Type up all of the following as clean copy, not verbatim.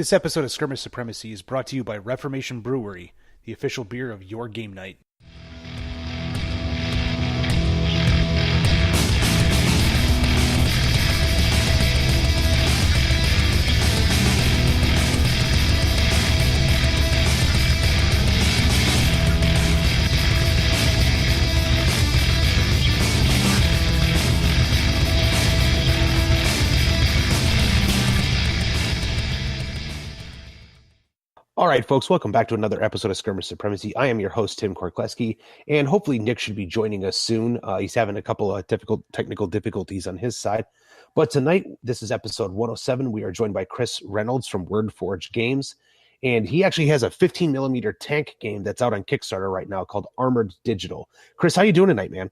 This episode of Skirmish Supremacy is brought to you by Reformation Brewery, the official beer of your game night. All right, folks, welcome back to another episode of Skirmish Supremacy. I am your host, Tim Korkleski, and hopefully Nick should be joining us soon. He's having a couple of technical difficulties on his side. But tonight, this is episode 107. We are joined by Chris Reynolds from Wordforged Games, and he actually has a 15mm tank game that's out on Kickstarter right now called Armoured Digital. Chris, how you doing tonight, man?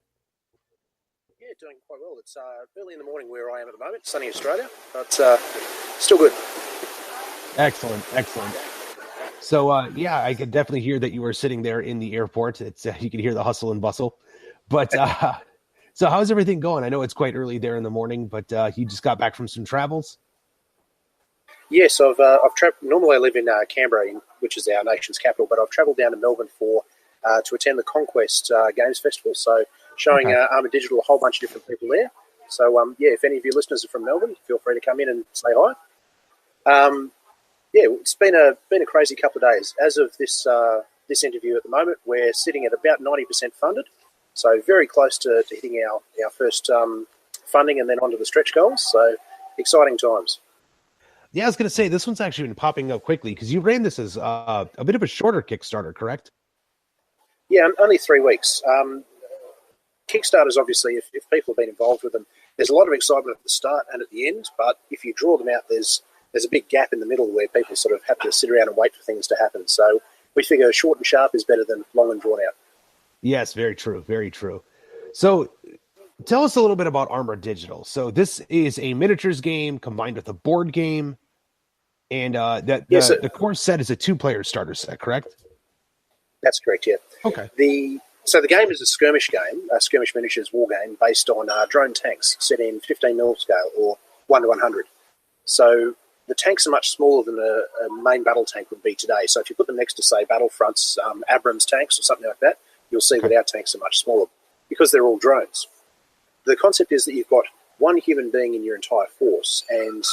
Yeah, doing quite well. It's early in the morning where I am at the moment, sunny Australia, but still good. Excellent. So, I could definitely hear that you were sitting there in the airport. It's you can hear the hustle and bustle. But so how's everything going? I know it's quite early there in the morning, but you just got back from some travels? Yes, I've traveled. Normally I live in Canberra, which is our nation's capital, but I've travelled down to Melbourne to attend the Conquest Games Festival. So showing Armoured Digital, a whole bunch of different people there. So, if any of your listeners are from Melbourne, feel free to come in and say hi. It's been a crazy couple of days. As of this interview at the moment, we're sitting at about 90% funded, so very close to hitting our first funding and then onto the stretch goals. So exciting times. Yeah, I was going to say, this one's actually been popping up quickly because you ran this as a bit of a shorter Kickstarter, correct? Yeah, only 3 weeks. Kickstarters, obviously, if people have been involved with them, there's a lot of excitement at the start and at the end, but if you draw them out, there's a big gap in the middle where people sort of have to sit around and wait for things to happen. So we figure short and sharp is better than long and drawn out. Yes, very true. Very true. So tell us a little bit about Armoured Digital. So this is a miniatures game combined with a board game. And the core set is a 2-player starter set, correct? That's correct, yeah. Okay. So the game is a skirmish game, a skirmish miniatures war game based on drone tanks set in 15mm scale or 1 to 100. So the tanks are much smaller than a main battle tank would be today. So if you put them next to, say, Battlefront's Abrams tanks or something like that, you'll see that our tanks are much smaller because they're all drones. The concept is that you've got one human being in your entire force, and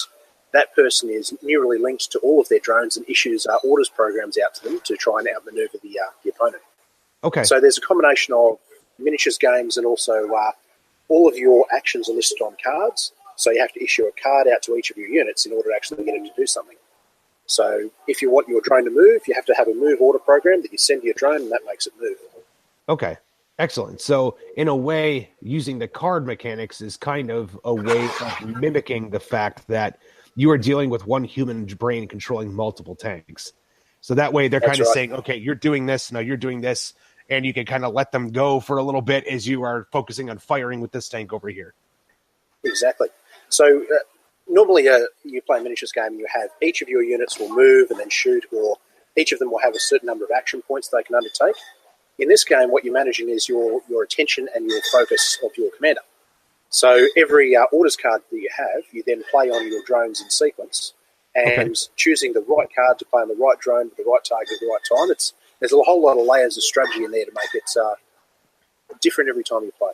that person is neurally linked to all of their drones and issues orders programs out to them to try and outmaneuver the opponent. Okay. So there's a combination of miniatures games and also all of your actions are listed on cards. So you have to issue a card out to each of your units in order to actually get it to do something. So if you want your drone to move, you have to have a move order program that you send to your drone, and that makes it move. Okay, excellent. So in a way, using the card mechanics is kind of a way of mimicking the fact that you are dealing with one human brain controlling multiple tanks. So that way they're kind of saying, okay, you're doing this, now you're doing this, and you can kind of let them go for a little bit as you are focusing on firing with this tank over here. Exactly. So normally you play a miniatures game and you have each of your units will move and then shoot, or each of them will have a certain number of action points they can undertake. In this game, what you're managing is your attention and your focus of your commander. So every orders card that you have, you then play on your drones in sequence, and choosing the right card to play on the right drone with the right target at the right time. There's a whole lot of layers of strategy in there to make it different every time you play.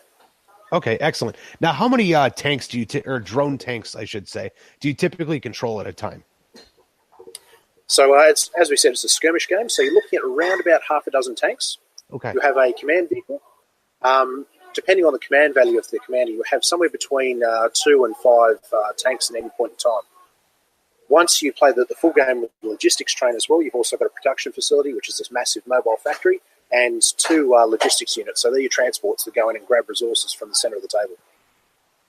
Okay, excellent. Now, how many tanks do you, or drone tanks, I should say, do you typically control at a time? So, as we said, it's a skirmish game. So you're looking at around about half a dozen tanks. Okay. You have a command vehicle. Depending on the command value of the commander, you have somewhere between 2 and 5 tanks at any point in time. Once you play the full game with the logistics train as well, you've also got a production facility, which is this massive mobile factory, and 2 logistics units. So they're your transports that go in and grab resources from the center of the table.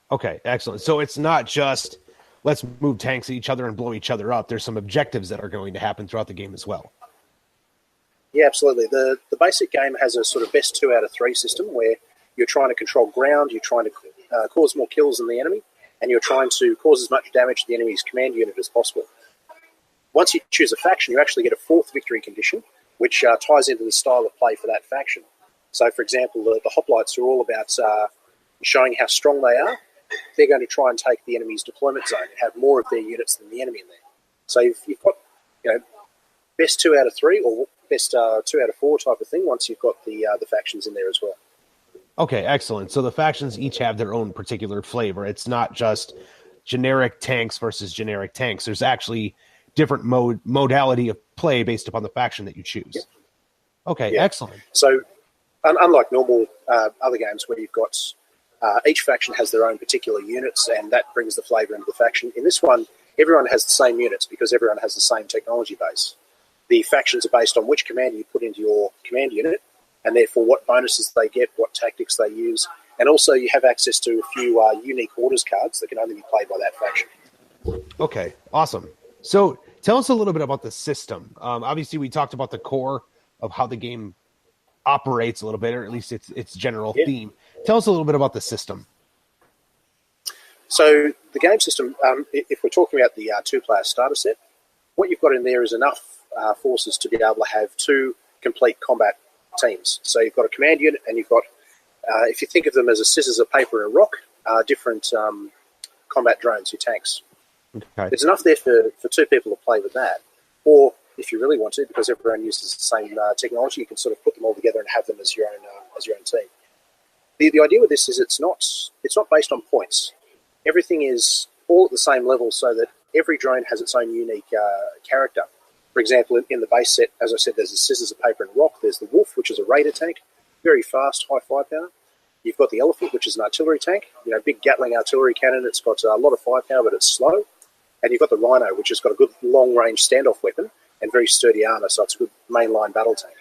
Okay, excellent. So it's not just let's move tanks at each other and blow each other up. There's some objectives that are going to happen throughout the game as well. Yeah, absolutely. The basic game has a sort of best 2 out of 3 system where you're trying to control ground, you're trying to cause more kills than the enemy, and you're trying to cause as much damage to the enemy's command unit as possible. Once you choose a faction, you actually get a 4th victory condition, which ties into the style of play for that faction. So, for example, the hoplites are all about showing how strong they are. They're going to try and take the enemy's deployment zone and have more of their units than the enemy in there. So you've got best 2 out of 3 or best 2 out of 4 type of thing once you've got the factions in there as well. Okay, excellent. So the factions each have their own particular flavor. It's not just generic tanks versus generic tanks. There's actually different modality of play based upon the faction that you choose. Yep. Okay, excellent. So unlike normal other games where you've got each faction has their own particular units and that brings the flavor into the faction, in this one, everyone has the same units because everyone has the same technology base. The factions are based on which commander you put into your command unit and therefore what bonuses they get, what tactics they use, and also you have access to a few unique orders cards that can only be played by that faction. Okay, awesome. So tell us a little bit about the system. Obviously, we talked about the core of how the game operates a little bit, or at least its general theme. Tell us a little bit about the system. So the game system, if we're talking about the 2-player starter set, what you've got in there is enough forces to be able to have 2 complete combat teams. So you've got a command unit and you've got, if you think of them as a scissors, a paper, and a rock, different combat drones, your tanks. Okay. There's enough there for 2 people to play with that. Or if you really want to, because everyone uses the same technology, you can sort of put them all together and have them as your own team. The idea with this is it's not based on points. Everything is all at the same level so that every drone has its own unique character. For example, in the base set, as I said, there's a scissors, a paper, and a rock. There's the wolf, which is a raider tank, very fast, high firepower. You've got the elephant, which is an artillery tank, big Gatling artillery cannon. It's got a lot of firepower, but it's slow. And you've got the rhino, which has got a good long-range standoff weapon and very sturdy armour, so it's a good mainline battle tank.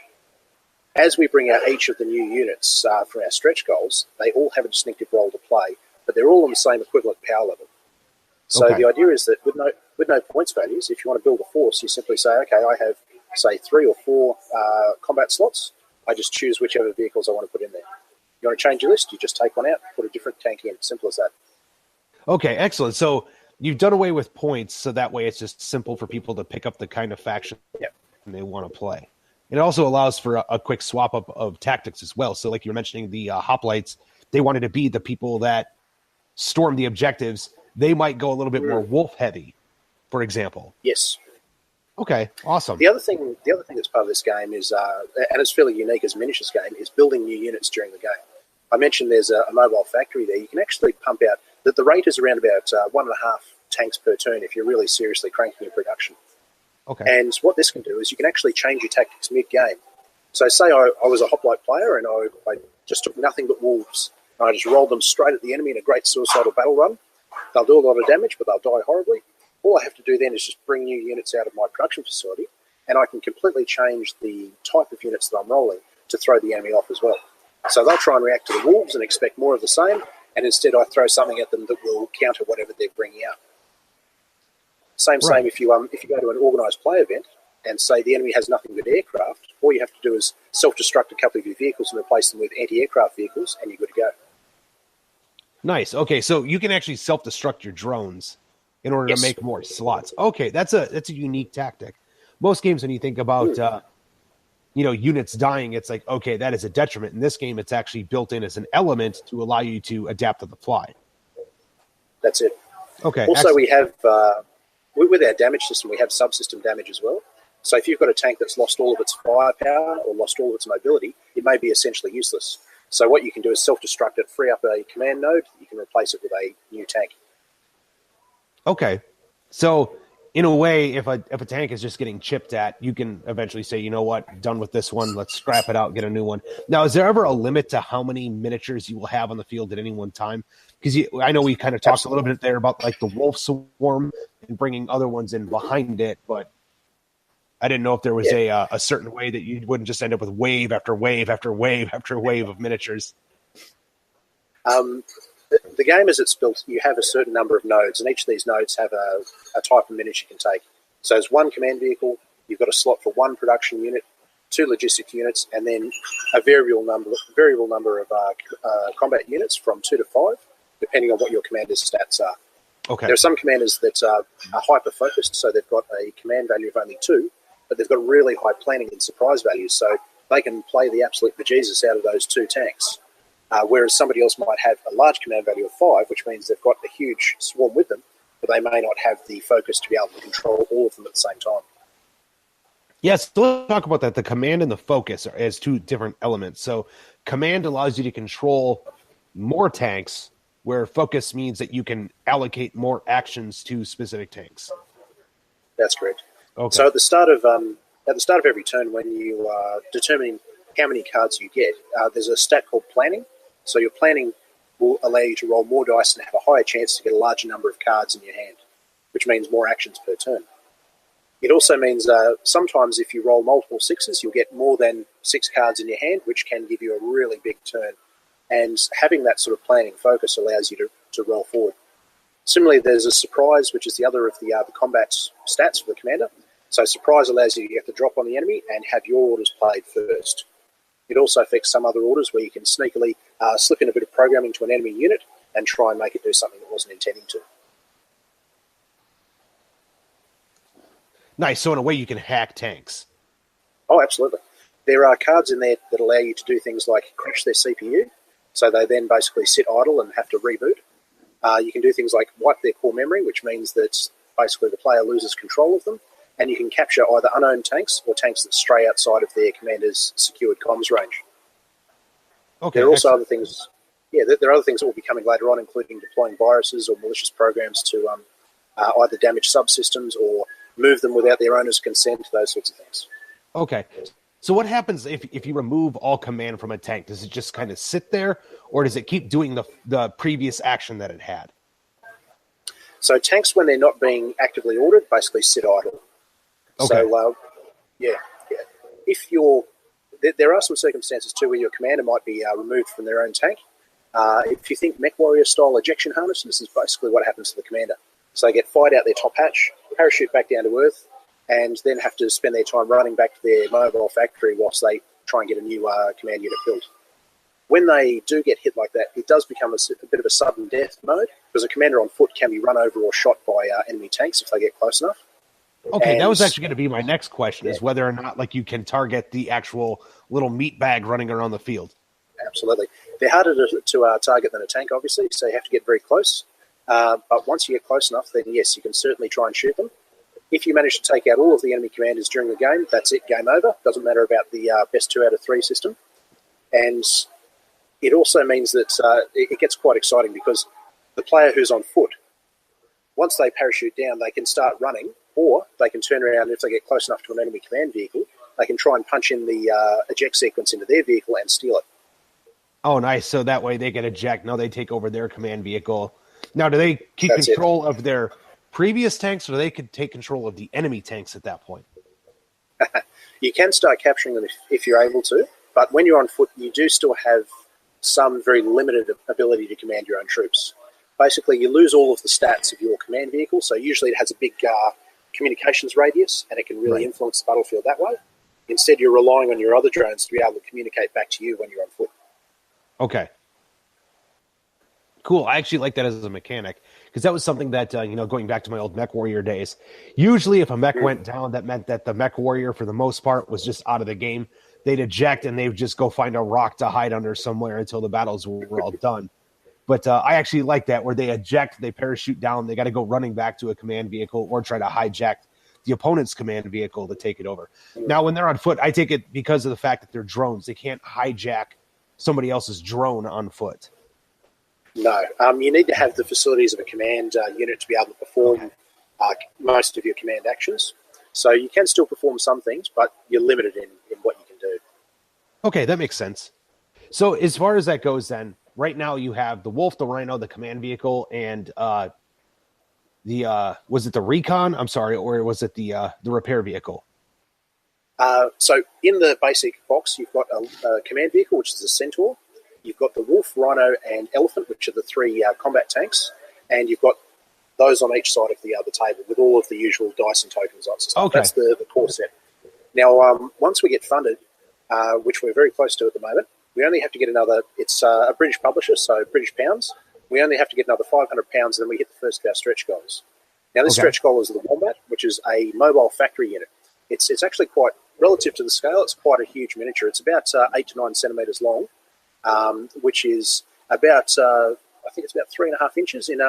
As we bring out each of the new units for our stretch goals, they all have a distinctive role to play, but they're all on the same equivalent power level. So the idea is that with no points values, if you want to build a force, you simply say, okay, I have, say, 3 or 4 combat slots. I just choose whichever vehicles I want to put in there. You want to change your list, you just take one out, put a different tank in. Simple as that. Okay, excellent. So you've done away with points, so that way it's just simple for people to pick up the kind of faction they want to play. It also allows for a quick swap up of tactics as well. So like you were mentioning, the hoplites, they wanted to be the people that storm the objectives. They might go a little bit more wolf heavy, for example. Yes. Okay, awesome. The other thing that's part of this game is, and it's fairly unique as a miniatures game, is building new units during the game. I mentioned there's a mobile factory there. You can actually pump out, the rate is around about 1.5 tanks per turn if you're really seriously cranking your production. Okay. And what this can do is you can actually change your tactics mid-game. So say I was a hoplite player and I just took nothing but wolves. And I just rolled them straight at the enemy in a great suicidal battle run. They'll do a lot of damage, but they'll die horribly. All I have to do then is just bring new units out of my production facility, and I can completely change the type of units that I'm rolling to throw the enemy off as well. So they'll try and react to the wolves and expect more of the same, and instead I throw something at them that will counter whatever they're bringing out. Same if you go to an organised play event and say the enemy has nothing but aircraft, all you have to do is self-destruct a couple of your vehicles and replace them with anti-aircraft vehicles, and you're good to go. Nice. Okay, so you can actually self-destruct your drones in order to make more slots. Okay, that's a unique tactic. Most games, when you think about units dying, it's like, okay, that is a detriment. In this game, it's actually built in as an element to allow you to adapt to the fly. That's it. Okay. Also, excellent. we have with our damage system, we have subsystem damage as well. So if you've got a tank that's lost all of its firepower or lost all of its mobility, it may be essentially useless. So what you can do is self-destruct it, free up a command node, you can replace it with a new tank. Okay. So in a way, if a tank is just getting chipped at, you can eventually say, you know what, done with this one, let's scrap it out, get a new one. Now, is there ever a limit to how many miniatures you will have on the field at any one time? Because I know we kind of talked a little bit there about like the wolf swarm and bringing other ones in behind it, but I didn't know if there was a certain way that you wouldn't just end up with wave after wave after wave after wave of miniatures. The game as it's built, you have a certain number of nodes, and each of these nodes have a type of miniature you can take. So there's one command vehicle, you've got a slot for one production unit, 2 logistic units, and then a variable number of combat units from 2 to 5, depending on what your commander's stats are. Okay. There are some commanders that are hyper-focused, so they've got a command value of only 2, but they've got really high planning and surprise values, so they can play the absolute bejesus out of those 2 tanks. Whereas somebody else might have a large command value of 5, which means they've got a huge swarm with them, but they may not have the focus to be able to control all of them at the same time. Yes, so let's talk about that. The command and the focus are as two different elements. So command allows you to control more tanks, where focus means that you can allocate more actions to specific tanks. That's correct. Okay. So at the start of every turn, when you are determining how many cards you get, there's a stat called planning. So your planning will allow you to roll more dice and have a higher chance to get a larger number of cards in your hand, which means more actions per turn. It also means sometimes if you roll multiple sixes, you'll get more than 6 cards in your hand, which can give you a really big turn. And having that sort of planning focus allows you to roll forward. Similarly, there's a surprise, which is the other of the combat stats for the commander. So surprise allows you to get the drop on the enemy and have your orders played first. It also affects some other orders where you can sneakily slip in a bit of programming to an enemy unit and try and make it do something it wasn't intending to. Nice. So in a way, you can hack tanks. Oh, absolutely. There are cards in there that allow you to do things like crash their CPU, so they then basically sit idle and have to reboot. You can do things like wipe their core memory, which means that basically the player loses control of them, and you can capture either unowned tanks or tanks that stray outside of their commander's secured comms range. Okay. There are also other things. Yeah, there are other things that will be coming later on, including deploying viruses or malicious programs to either damage subsystems or move them without their owner's consent, those sorts of things. Okay. So what happens if you remove all command from a tank? Does it just kind of sit there, or does it keep doing the previous action that it had? So tanks, when they're not being actively ordered, basically sit idle. Okay. So, yeah. If there are some circumstances too where your commander might be removed from their own tank. If you think Mech Warrior style ejection harnesses, this is basically what happens to the commander. So they get fired out their top hatch, parachute back down to Earth, and then have to spend their time running back to their mobile factory whilst they try and get a new command unit built. When they do get hit like that, it does become a bit of a sudden death mode, because a commander on foot can be run over or shot by enemy tanks if they get close enough. Okay, that was actually going to be my next question, is whether or not like you can target the actual little meat bag running around the field. Absolutely. They're harder to target than a tank, obviously, so you have to get very close. But once you get close enough, then yes, you can certainly try and shoot them. If you manage to take out all of the enemy commanders during the game, that's it, game over. Doesn't matter about the best 2 out of 3 system. And it also means that it gets quite exciting, because the player who's on foot, once they parachute down, they can start running, or they can turn around, and if they get close enough to an enemy command vehicle, they can try and punch in the eject sequence into their vehicle and steal it. Oh, nice. So that way they get eject. Now they take over their command vehicle. Now, do they keep control of their previous tanks, or do they could take control of the enemy tanks at that point? You can start capturing them if you're able to, but when you're on foot, you do still have some very limited ability to command your own troops. Basically, you lose all of the stats of your command vehicle, so usually it has a big communications radius, and it can really influence the battlefield that way. Instead, you're relying on your other drones to be able to communicate back to you when you're on foot. Okay. Cool. I actually like that as a mechanic, because that was something that, going back to my old Mech Warrior days, usually if a mech went down, that meant that the Mech Warrior, for the most part, was just out of the game. They'd eject and they'd just go find a rock to hide under somewhere until the battles were all done. But I actually like that, where they eject, they parachute down, they got to go running back to a command vehicle or try to hijack the opponent's command vehicle to take it over. Now, when they're on foot, I take it because of the fact that they're drones. They can't hijack somebody else's drone on foot. No. You need to have the facilities of a command unit to be able to perform most of your command actions. So you can still perform some things, but you're limited in what you can do. Okay, that makes sense. So as far as that goes, then, right now you have the Wolf, the Rhino, the command vehicle, and was it the Recon? I'm sorry, or was it the repair vehicle? So in the basic box, you've got a command vehicle, which is a Centaur. You've got the Wolf, Rhino, and Elephant, which are the 3 combat tanks, and you've got those on each side of the table with all of the usual dice and tokens on. So okay. That's the core set. Now, once we get funded, which we're very close to at the moment, we only have to get another. It's a British publisher, so British pounds. We only have to get another £500, and then we hit the first of our stretch goals. Now, this stretch goal is the Wombat, which is a mobile factory unit. It's actually quite, relative to the scale, it's quite a huge miniature. It's about 8 to 9 centimetres long, which is about, I think it's about 3.5 inches in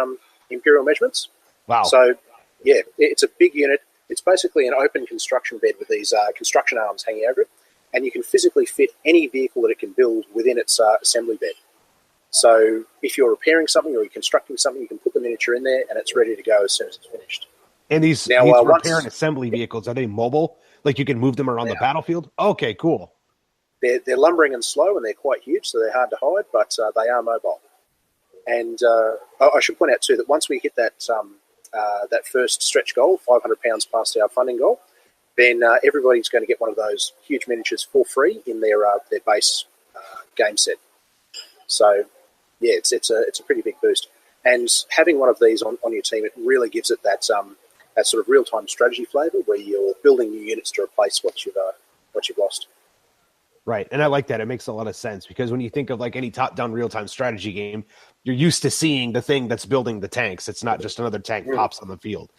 imperial measurements. Wow. So, yeah, it's a big unit. It's basically an open construction bed with these construction arms hanging over it, and you can physically fit any vehicle that it can build within its assembly bed. So if you're repairing something or you're constructing something, you can put the miniature in there and it's ready to go as soon as it's finished. And these repair and assembly vehicles, are they mobile? Like you can move them around the battlefield? Okay, cool. They're lumbering and slow, and they're quite huge, so they're hard to hide, but they are mobile. And I should point out too that once we hit that that first stretch goal, £500 past our funding goal, then everybody's going to get one of those huge miniatures for free in their base game set. So yeah, it's a pretty big boost. And having one of these on your team, it really gives it that that sort of real-time strategy flavour where you're building new units to replace what you've lost. Right, and I like that. It makes a lot of sense because when you think of like any top-down real-time strategy game, you're used to seeing the thing that's building the tanks. It's not just another tank pops on the field.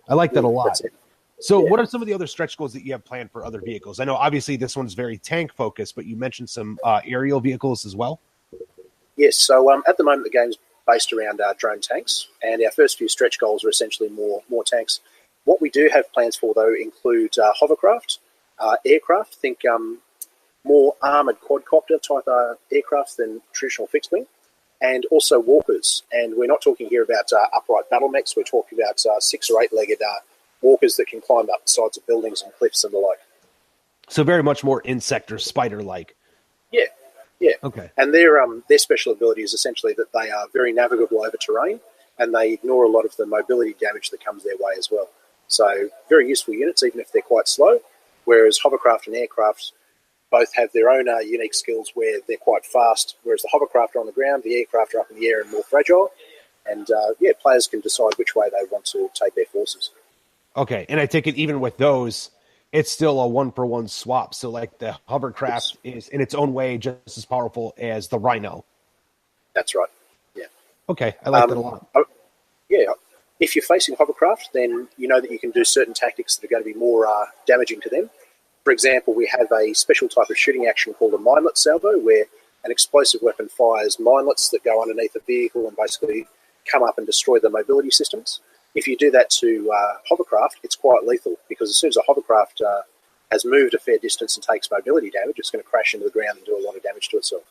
I like that a lot. So what are some of the other stretch goals that you have planned for other vehicles? I know obviously this one's very tank-focused, but you mentioned some aerial vehicles as well? Yes, so at the moment the game's based around drone tanks, and our first few stretch goals are essentially more tanks. What we do have plans for, though, include hovercraft, aircraft, think more armoured quadcopter type aircraft than traditional fixed wing, and also walkers. And we're not talking here about upright battle mechs, we're talking about 6 or 8-legged walkers that can climb up the sides of buildings and cliffs and the like. So very much more insect or spider-like. Yeah. Okay. And their special ability is essentially that they are very navigable over terrain, and they ignore a lot of the mobility damage that comes their way as well. So very useful units, even if they're quite slow, whereas hovercraft and aircraft both have their own unique skills where they're quite fast, whereas the hovercraft are on the ground, the aircraft are up in the air and more fragile. And, players can decide which way they want to take their forces. Okay, and I take it even with those, it's still a one-for-one swap. So, like, the hovercraft is, in its own way, just as powerful as the Rhino. That's right, yeah. Okay, I like that a lot. Yeah, if you're facing hovercraft, then you know that you can do certain tactics that are going to be more damaging to them. For example, we have a special type of shooting action called a minelet salvo, where an explosive weapon fires minelets that go underneath the vehicle and basically come up and destroy the mobility systems. If you do that to hovercraft, it's quite lethal, because as soon as a hovercraft has moved a fair distance and takes mobility damage, it's going to crash into the ground and do a lot of damage to itself.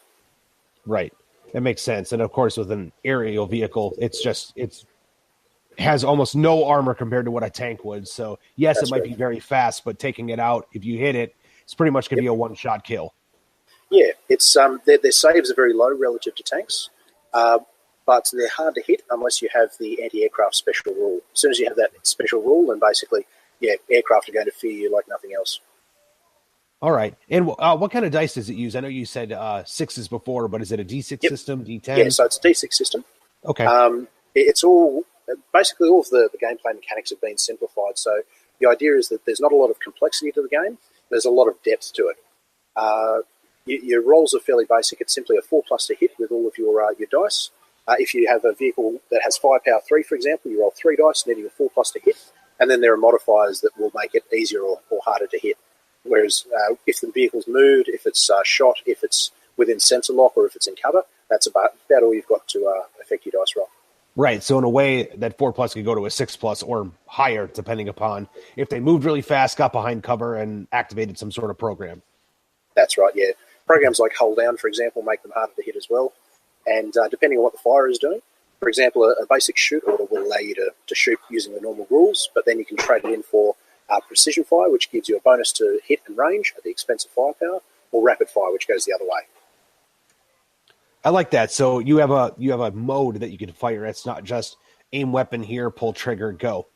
Right. That makes sense. And of course, with an aerial vehicle, it has almost no armor compared to what a tank would. So yes, it might be very fast, but taking it out, if you hit it, it's pretty much going to be a one-shot kill. Yeah, it's their saves are very low relative to tanks. But they're hard to hit unless you have the anti-aircraft special rule. As soon as you have that special rule, then basically, aircraft are going to fear you like nothing else. All right. And what kind of dice does it use? I know you said 6s before, but is it a D6 system, D10? Yeah, so it's a D6 system. Okay. It's all of the gameplay mechanics have been simplified. So the idea is that there's not a lot of complexity to the game. There's a lot of depth to it. Your rolls are fairly basic. It's simply a 4+ to hit with all of your dice. If you have a vehicle that has firepower 3, for example, you roll 3 dice, needing a 4+ to hit, and then there are modifiers that will make it easier or harder to hit. Whereas if the vehicle's moved, if it's shot, if it's within sensor lock, or if it's in cover, that's about all you've got to affect your dice roll. Right. So in a way, that 4+ could go to a 6+ or higher, depending upon if they moved really fast, got behind cover, and activated some sort of program. That's right, yeah. Programs like Hold Down, for example, make them harder to hit as well. And depending on what the fire is doing, for example, a basic shoot order will allow you to shoot using the normal rules, but then you can trade it in for precision fire, which gives you a bonus to hit and range at the expense of firepower, or rapid fire, which goes the other way. I like that. So you have a mode that you can fire. It's not just aim weapon here, pull trigger, go.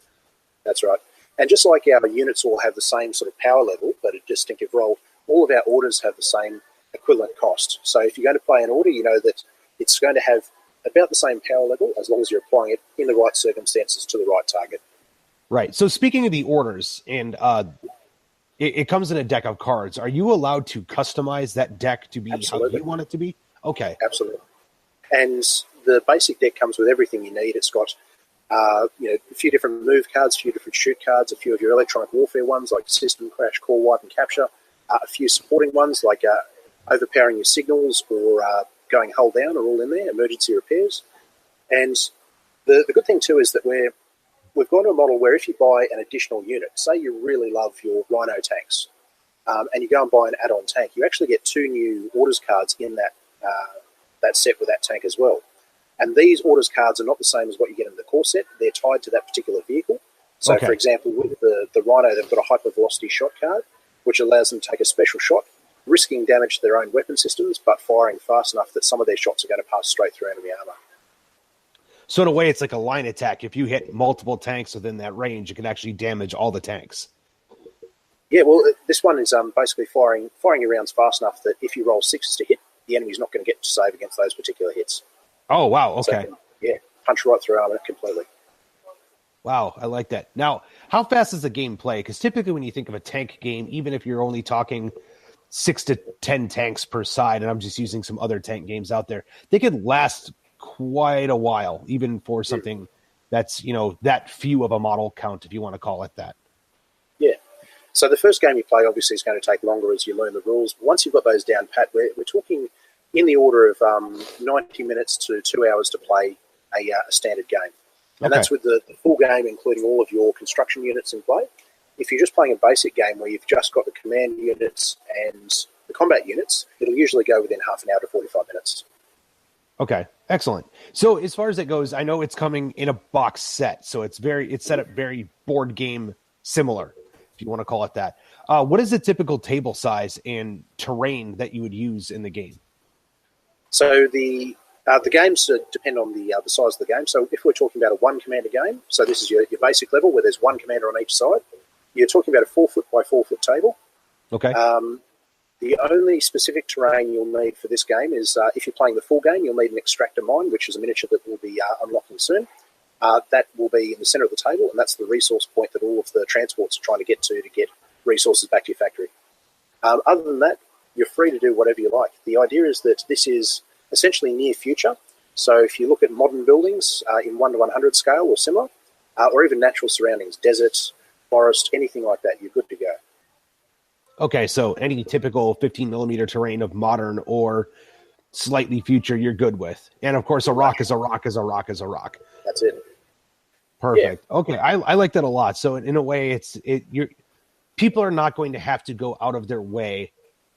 That's right. And just like our units all have the same sort of power level, but a distinctive role, all of our orders have the same equivalent cost. So if you're going to play an order, you know that it's going to have about the same power level as long as you're applying it in the right circumstances to the right target. Right. So speaking of the orders, and it comes in a deck of cards, are you allowed to customize that deck to be how you want it to be? Okay. Absolutely. And the basic deck comes with everything you need. It's got a few different move cards, a few different shoot cards, a few of your electronic warfare ones like System Crash, Core Wipe, and Capture, a few supporting ones like overpowering your signals or going Hold Down are all in there, emergency repairs. And the good thing too is that we're we've gone to a model where if you buy an additional unit, say you really love your Rhino tanks, and you go and buy an add-on tank, you actually get 2 new orders cards in that set with that tank as well. And these orders cards are not the same as what you get in the core set. They're tied to that particular vehicle. So, for example, with the Rhino, they've got a hypervelocity shot card, which allows them to take a special shot, risking damage to their own weapon systems, but firing fast enough that some of their shots are going to pass straight through enemy armor. So in a way, it's like a line attack. If you hit multiple tanks within that range, it can actually damage all the tanks. Yeah, well, this one is basically firing your rounds fast enough that if you roll 6s to hit, the enemy's not going to get to save against those particular hits. Oh, wow. Okay. So, punch right through armor completely. Wow, I like that. Now, how fast does the game play? Because typically when you think of a tank game, even if you're only talking 6 to 10 tanks per side, and I'm just using some other tank games out there, they can last quite a while, even for something that's, that few of a model count, if you want to call it that. Yeah. So the first game you play obviously is going to take longer as you learn the rules. But once you've got those down pat, we're talking in the order of 90 minutes to 2 hours to play a standard game. And that's with the full game, including all of your construction units in play. If you're just playing a basic game where you've just got the command units and the combat units, it'll usually go within half an hour to 45 minutes. Okay, excellent. So as far as that goes, I know it's coming in a box set, so it's set up very board game similar, if you want to call it that. What is the typical table size and terrain that you would use in the game? So the games depend on the size of the game. So if we're talking about a one commander game, so this is your basic level where there's one commander on each side, you're talking about a 4 foot by 4 foot table. Okay. The only specific terrain you'll need for this game is if you're playing the full game, you'll need an extractor mine, which is a miniature that will be unlocking soon. That will be in the center of the table, and that's the resource point that all of the transports are trying to get resources back to your factory. Other than that, you're free to do whatever you like. The idea is that this is essentially near future. So if you look at modern buildings in 1 to 100 scale or similar, or even natural surroundings, deserts, forest, anything like that, you're good to go. Okay, so any typical 15 millimeter terrain of modern or slightly future, you're good with. And of course, a rock is a rock is a rock is a rock. That's it. Perfect. Yeah. Okay, I like that a lot. So in a way, people are not going to have to go out of their way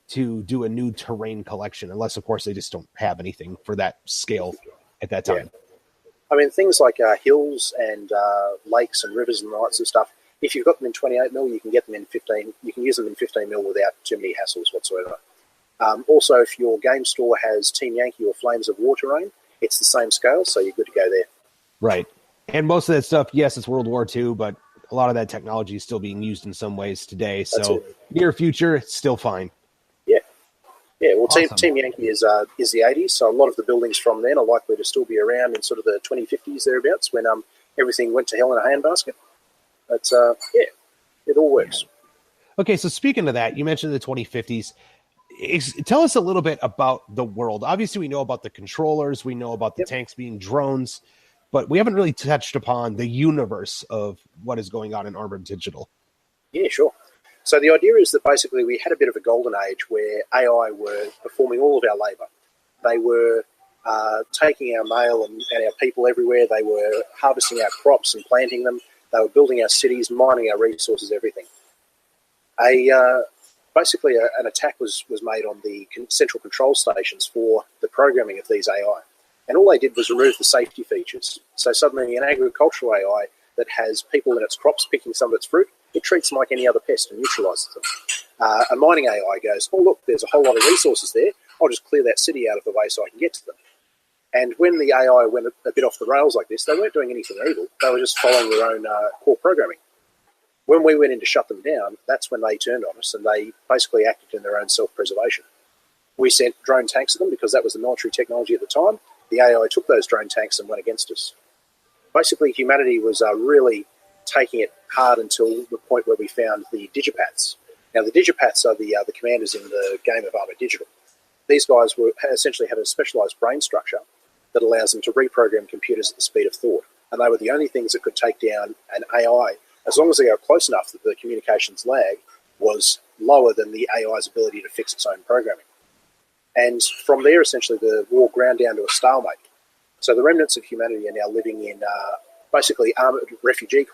to do a new terrain collection, unless, of course, they just don't have anything for that scale at that time. Yeah. I mean, things like hills and lakes and rivers and lights and stuff, if you've got them in 28 mil, you can get them in 15. You can use them in 15 mil without too many hassles whatsoever. Also, if your game store has Team Yankee or Flames of War terrain, it's the same scale, so you're good to go there. Right. And most of that stuff, yes, it's World War II, but a lot of that technology is still being used in some ways today. So near future, it's still fine. Yeah, well, awesome. Team Yankee is the 80s, so a lot of the buildings from then are likely to still be around in sort of the 2050s thereabouts when everything went to hell in a handbasket. But, it all works. Okay, so speaking of that, you mentioned the 2050s. Tell us a little bit about the world. Obviously, we know about the controllers. We know about the tanks being drones, but we haven't really touched upon the universe of what is going on in Armoured Digital. Yeah, sure. So the idea is that basically we had a bit of a golden age where AI were performing all of our labour. They were taking our mail and our people everywhere. They were harvesting our crops and planting them. They were building our cities, mining our resources, everything. Basically, an attack was made on the central control stations for the programming of these AI. And all they did was remove the safety features. So suddenly an agricultural AI that has people in its crops picking some of its fruit, it treats them like any other pest and neutralises them. A mining AI goes, oh, look, there's a whole lot of resources there. I'll just clear that city out of the way so I can get to them. And when the AI went a bit off the rails like this, they weren't doing anything evil. They were just following their own core programming. When we went in to shut them down, that's when they turned on us and they basically acted in their own self-preservation. We sent drone tanks at them because that was the military technology at the time. The AI took those drone tanks and went against us. Basically, humanity was really taking it hard until the point where we found the digipaths. Now, the digipaths are the commanders in the game of Armoured Digital. These guys essentially had a specialised brain structure that allows them to reprogram computers at the speed of thought. And they were the only things that could take down an AI, as long as they are close enough that the communications lag was lower than the AI's ability to fix its own programming. And from there, essentially, the war ground down to a stalemate. So the remnants of humanity are now living in basically armoured refugee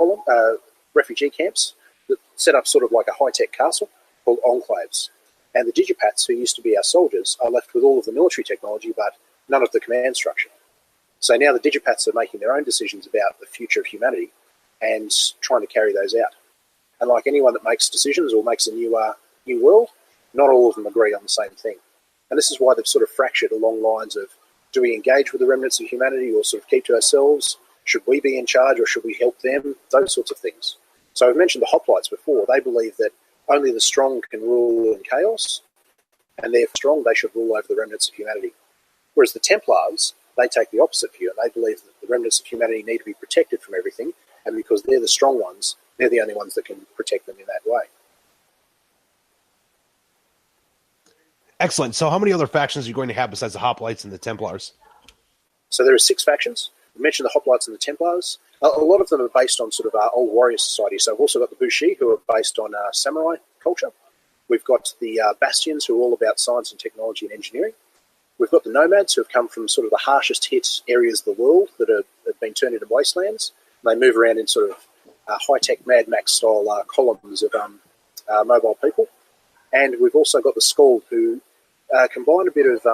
camps that set up sort of like a high-tech castle called enclaves. And the Digipats, who used to be our soldiers, are left with all of the military technology but none of the command structure. So now the Digipats are making their own decisions about the future of humanity and trying to carry those out. And like anyone that makes decisions or makes a new world, not all of them agree on the same thing. And this is why they've sort of fractured along lines of, do we engage with the remnants of humanity or sort of keep to ourselves? Should we be in charge or should we help them? Those sorts of things. So I've mentioned the hoplites before. They believe that only the strong can rule in chaos, and they're strong, they should rule over the remnants of humanity. Whereas the Templars, they take the opposite view, and they believe that the remnants of humanity need to be protected from everything, and because they're the strong ones, they're the only ones that can protect them in that way. Excellent. So how many other factions are you going to have besides the Hoplites and the Templars? So there are 6 factions. We mentioned the Hoplites and the Templars. A lot of them are based on sort of old warrior society. So we've also got the Bushi, who are based on samurai culture. We've got the Bastions, who are all about science and technology and engineering. We've got the Nomads, who have come from sort of the harshest hit areas of the world that have been turned into wastelands. They move around in sort of high-tech Mad Max-style columns of mobile people. And we've also got the Skald, who combine a bit of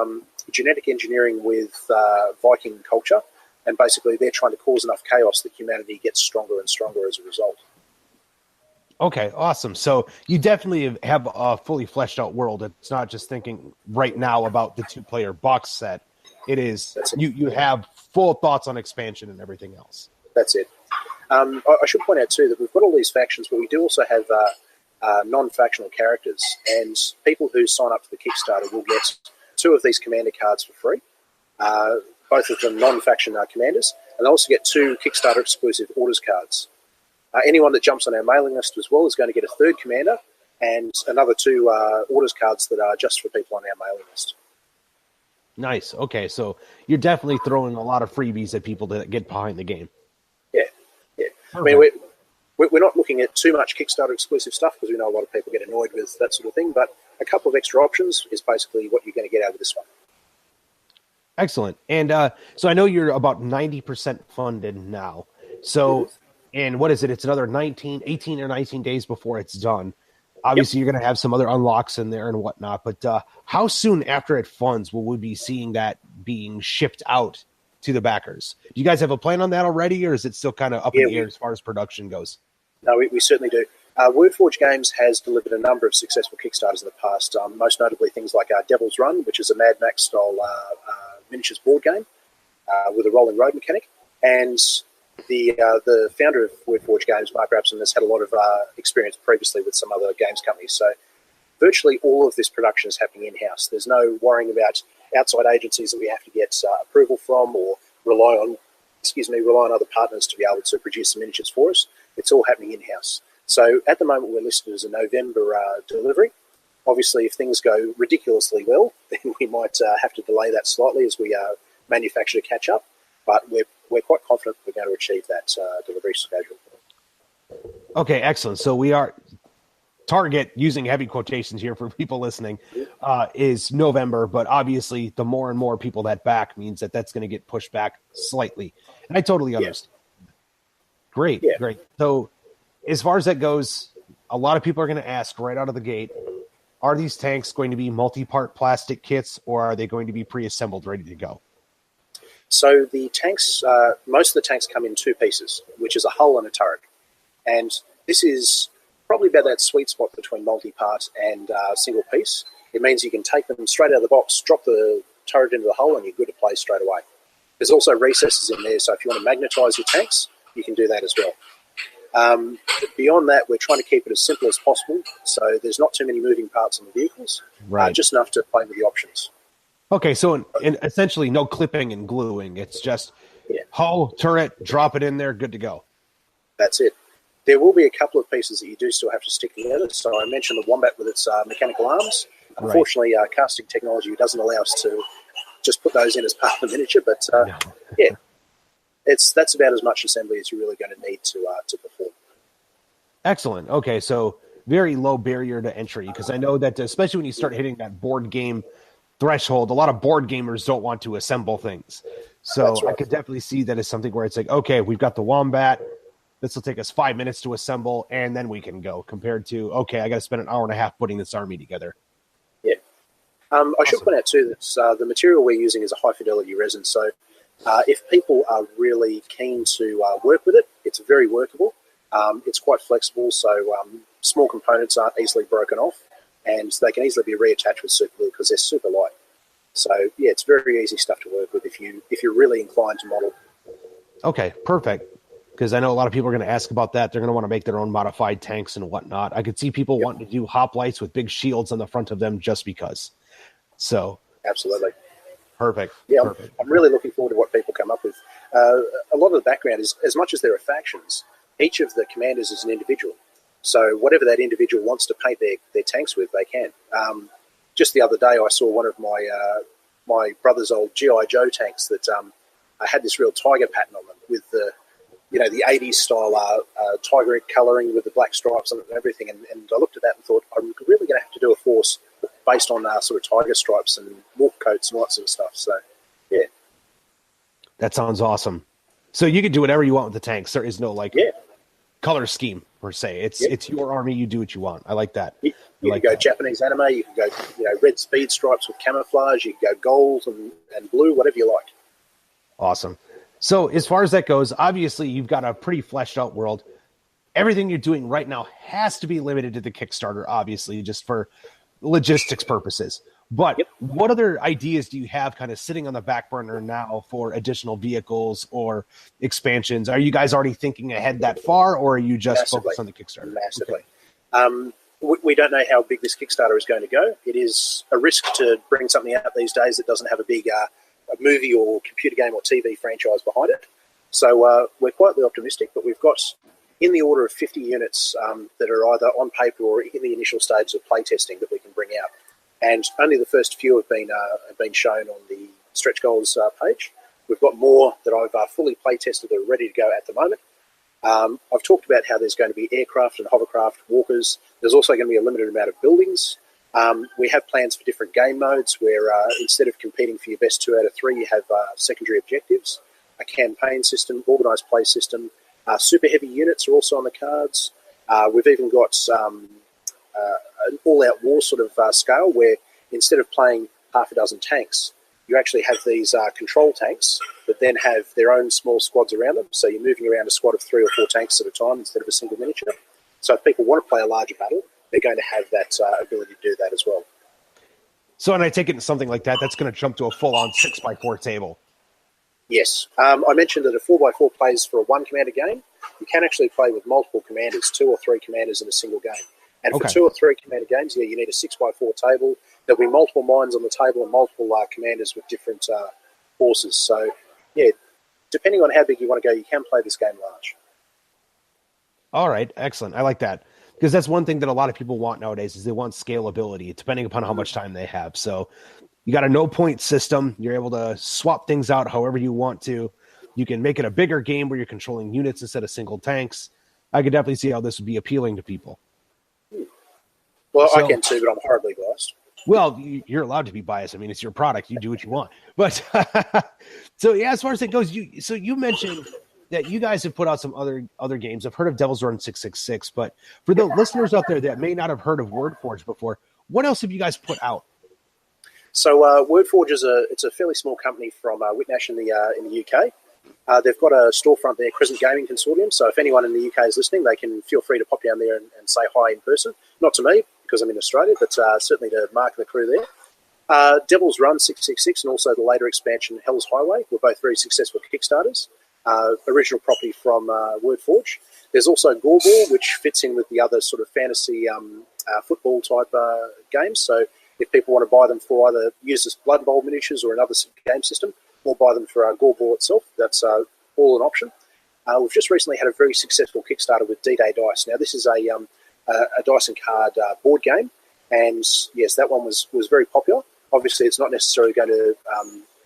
genetic engineering with Viking culture, and basically they're trying to cause enough chaos that humanity gets stronger and stronger as a result. Okay, awesome. So you definitely have a fully fleshed out world. It's not just thinking right now about the 2-player box set. It is you have full thoughts on expansion and everything else. That's it. I should point out too that we've got all these factions, but we do also have non-factional characters, and people who sign up for the Kickstarter will get 2 of these commander cards for free. Both of them non-faction commanders, and they also get 2 Kickstarter exclusive orders cards. Anyone that jumps on our mailing list as well is going to get a 3rd commander and another 2 orders cards that are just for people on our mailing list. Nice. Okay, so you're definitely throwing a lot of freebies at people to get behind the game. Yeah. Perfect. I mean, we're not looking at too much Kickstarter exclusive stuff because we know a lot of people get annoyed with that sort of thing, but a couple of extra options is basically what you're going to get out of this one. Excellent. And so I know you're about 90% funded now. So, and what is it? It's another 18 or 19 days before it's done. Obviously, You're going to have some other unlocks in there and whatnot, but how soon after it funds will we be seeing that being shipped out to the backers? Do you guys have a plan on that already, or is it still kind of up in the air as far as production goes? No, we certainly do. Wordforge Games has delivered a number of successful Kickstarters in the past, most notably things like Devil's Run, which is a Mad Max-style miniatures board game with a rolling road mechanic. And the founder of Wordforge Games, Mark Rapson, has had a lot of experience previously with some other games companies. So virtually all of this production is happening in-house. There's no worrying about outside agencies that we have to get approval from or rely on other partners to be able to produce some miniatures for us. It's all happening in-house. So at the moment, we're listed as a November delivery. Obviously, if things go ridiculously well, then we might have to delay that slightly as we manufacture to catch up. But we're quite confident we're going to achieve that delivery schedule. Okay, excellent. So we are target, using heavy quotations here for people listening, is November. But obviously, the more and more people that back means that that's going to get pushed back slightly. And I totally understand. Great. So as far as that goes, a lot of people are going to ask right out of the gate, are these tanks going to be multi-part plastic kits, or are they going to be pre-assembled, ready to go? So the tanks, most of the tanks come in 2 pieces, which is a hull and a turret. And this is probably about that sweet spot between multi-part and single piece. It means you can take them straight out of the box, drop the turret into the hull, and you're good to play straight away. There's also recesses in there, so if you want to magnetize your tanks, you can do that as well. Beyond that, we're trying to keep it as simple as possible, so there's not too many moving parts on the vehicles, just enough to play with the options. Okay, so in essentially no clipping and gluing. It's just hull, turret, drop it in there, good to go. That's it. There will be a couple of pieces that you do still have to stick together. So I mentioned the Wombat with its mechanical arms. Unfortunately, casting technology doesn't allow us to just put those in as part of the miniature, but that's about as much assembly as you're really going to need to perform. Excellent. Okay, so very low barrier to entry, because I know that especially when you start hitting that board game threshold, a lot of board gamers don't want to assemble things. So I could definitely see that as something where it's like, okay, we've got the Wombat. This will take us 5 minutes to assemble, and then we can go. Compared to, okay, I got to spend an hour and a half putting this army together. Yeah. I should point out too that the material we're using is a high fidelity resin. So if people are really keen to work with it, it's very workable. It's quite flexible, so small components aren't easily broken off, and they can easily be reattached with super glue because they're super light. So yeah, it's very easy stuff to work with if you're really inclined to model. Okay, perfect. Because I know a lot of people are going to ask about that. They're going to want to make their own modified tanks and whatnot. I could see people wanting to do hoplites with big shields on the front of them just because. So absolutely. Perfect. Yeah, Perfect. I'm really looking forward to what people come up with. A lot of the background is, as much as there are factions, each of the commanders is an individual. So whatever that individual wants to paint their tanks with, they can. Just the other day, I saw one of my brother's old G.I. Joe tanks that had this real tiger pattern on them with the 80s style tiger colouring with the black stripes on it and everything. And I looked at that and thought, I'm really going to have to do a force based on sort of tiger stripes and wolf coats and all that sort of stuff. So, yeah. That sounds awesome. So you can do whatever you want with the tanks. There is no color scheme per se. It's your army. You do what you want. I like that. You can go Japanese anime. You can go red speed stripes with camouflage. You can go gold and blue, whatever you like. Awesome. So as far as that goes, obviously you've got a pretty fleshed out world. Everything you're doing right now has to be limited to the Kickstarter, obviously, just for logistics purposes. But what other ideas do you have kind of sitting on the back burner now for additional vehicles or expansions? Are you guys already thinking ahead that far, or are you just focused on the Kickstarter? Massively. Okay. We don't know how big this Kickstarter is going to go. It is a risk to bring something out these days that doesn't have a big a movie or computer game or TV franchise behind it. So we're quietly optimistic, but we've got in the order of 50 units that are either on paper or in the initial stages of playtesting that we can bring out. And only the first few have been shown on the Stretch Goals page. We've got more that I've fully playtested that are ready to go at the moment. I've talked about how there's going to be aircraft and hovercraft walkers. There's also going to be a limited amount of buildings. We have plans for different game modes where instead of competing for your best 2 out of 3, you have secondary objectives, a campaign system, organised play system. Super heavy units are also on the cards. We've even got an all-out war sort of scale where instead of playing half a dozen tanks, you actually have these control tanks that then have their own small squads around them. So you're moving around a squad of 3 or 4 tanks at a time instead of a single miniature. So if people want to play a larger battle, they're going to have that ability to do that as well. So, and I take it something like that, that's going to jump to a full-on 6x4 table. Yes. I mentioned that a 4x4 plays for a one commander game. You can actually play with multiple commanders, 2 or 3 commanders in a single game. And for 2 or 3 commander games, you need a 6x4 table. There'll be multiple mines on the table and multiple commanders with different forces. So, yeah, depending on how big you want to go, you can play this game large. All right, excellent. I like that. Because that's one thing that a lot of people want nowadays is they want scalability, depending upon how much time they have. So you got a no-point system. You're able to swap things out however you want to. You can make it a bigger game where you're controlling units instead of single tanks. I could definitely see how this would be appealing to people. Well, I can too, but I'm horribly biased. Well, you're allowed to be biased. I mean, it's your product. You do what you want. But so, yeah, as far as it goes, you mentioned that you guys have put out some other games. I've heard of Devil's Run 666, but for the listeners out there that may not have heard of WordForge before, what else have you guys put out? So WordForge it's a fairly small company from Whitnash in the UK. They've got a storefront there, Crescent Gaming Consortium. So if anyone in the UK is listening, they can feel free to pop down there and say hi in person. Not to me, because I'm in Australia, but certainly to Mark and the crew there. Devil's Run 666 and also the later expansion Hell's Highway were both very successful Kickstarters. Original property from WordForge. There's also Gorball, which fits in with the other sort of fantasy football type games. So if people want to buy them for either use as Blood Bowl miniatures or another game system, or buy them for Gorball itself, that's all an option. We've just recently had a very successful Kickstarter with D-Day Dice. Now, this is a dice and card board game, and yes, that one was very popular. Obviously, it's not necessarily going to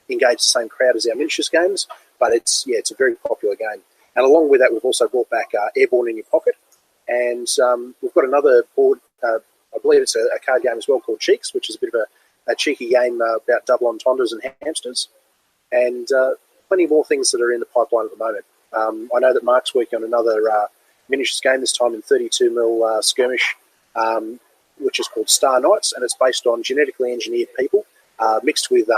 engage the same crowd as our miniatures games, but it's a very popular game. And along with that, we've also brought back Airborne in Your Pocket, and we've got another board. I believe it's a card game as well called Cheeks, which is a bit of a cheeky game about double entendres and hamsters. And plenty more things that are in the pipeline at the moment. I know that Mark's working on another miniatures game, this time in 32mm Skirmish, which is called Star Knights, and it's based on genetically engineered people mixed with